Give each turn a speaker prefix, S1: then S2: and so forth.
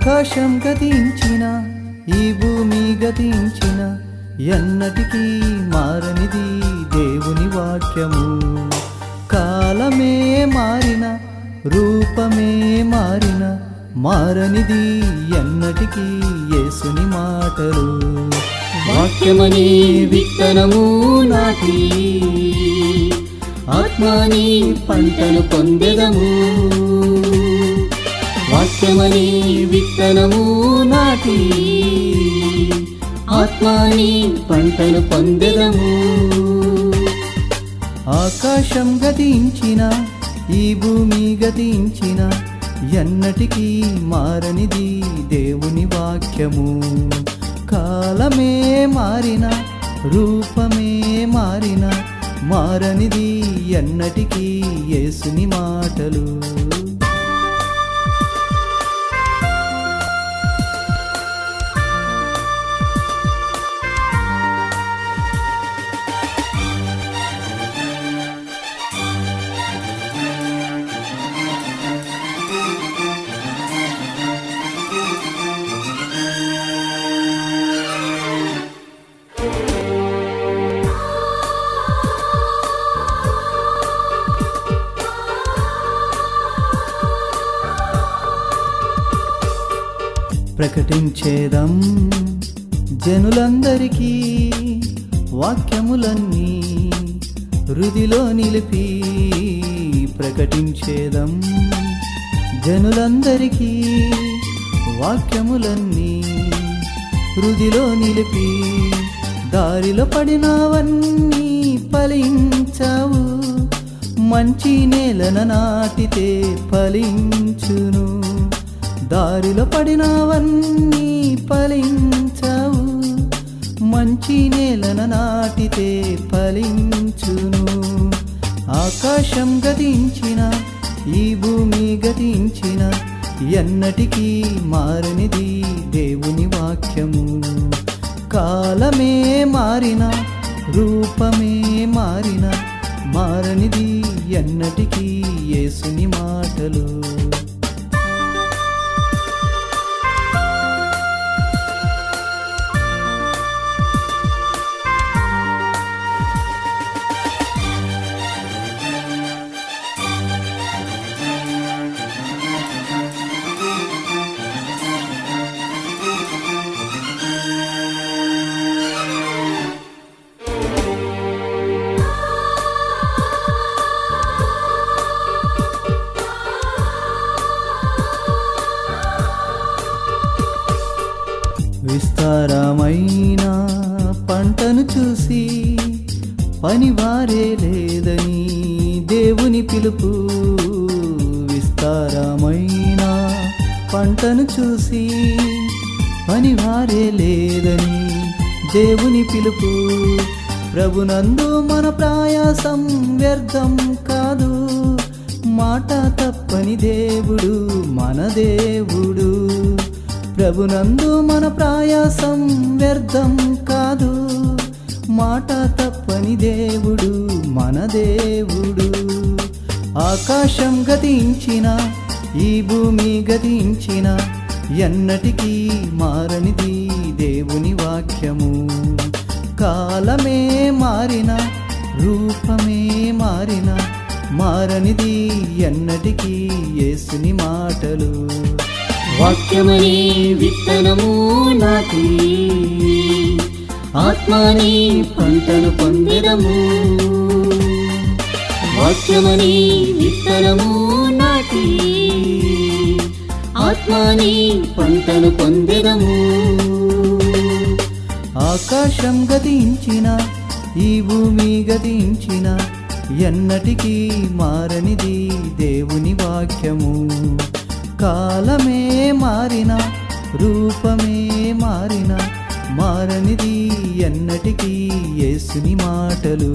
S1: ఆకాశం గతించిన ఈ భూమి గతించిన ఎన్నటికీ మారనిది దేవుని వాక్యము. కాలమే మారిన రూపమే మారిన మారనిది ఎన్నటికీ యేసుని మాటలు. వాక్యమనే విత్తనము నాటి ఆత్మని పంటను పొందెదము. వాక్యమనే విత్తనము నాటి ఆత్మని పంటను పొందెదము. ఆకాశం గతించిన ఈ భూమి గతించిన ఎన్నటికీ మారనిది దేవుని వాక్యము. కాలమే మారిన రూపమే మారిన మారనిది ఎన్నటికీ యేసుని మాటలు. ప్రకటించేదం జనులందరికీ వాక్యములన్నీ హృదిలో నిలిపి. ప్రకటించేదం జనులందరికీ వాక్యములన్నీ హృదిలో నిలిపి. దారిలో పడినవన్నీ ఫలించవు, మంచి నేలన నాటితే ఫలించును. దారిలో పడినవన్నీ ఫలించవు, మంచి నేలన నాటితే ఫలించును. ఆకాశం గతించిన ఈ భూమి గతించిన ఎన్నటికీ మారనిది దేవుని వాక్యము. కాలమే మారిన రూపమే మారిన మారనిది ఎన్నటికీ యేసుని మాటలు. విస్తారమైన పంటను చూసి పనివారే లేదని దేవుని పిలుపు. విస్తారమైన పంటను చూసి పనివారే లేదని దేవుని పిలుపు. ప్రభునందు మన ప్రయాసం వ్యర్థం కాదు, మాట తప్పని దేవుడు మన దేవుడు. ప్రభునందు మన ప్రయాసం వ్యర్థం కాదు, మాట తప్పని దేవుడు మన దేవుడు. ఆకాశం గతించిన ఈ భూమి గతించిన ఎన్నటికీ మారనిది దేవుని వాక్యము. కాలమే మారిన రూపమే మారిన మారనిది ఎన్నటికీ యేసుని మాటలు.
S2: వాక్యమనే విత్తనము నాటి ఆత్మని పంటను పొందెదము. వాక్యమనే విత్తనము నాటి ఆత్మని పంటను పొందెదము.
S1: ఆకాశం గతించిన ఈ భూమి గతించిన ఎన్నటికీ మారనిది దేవుని వాక్యము. కాలమే మారిన రూపమే మారిన మారనిది ఎన్నటికీ యేసుని మాటలు.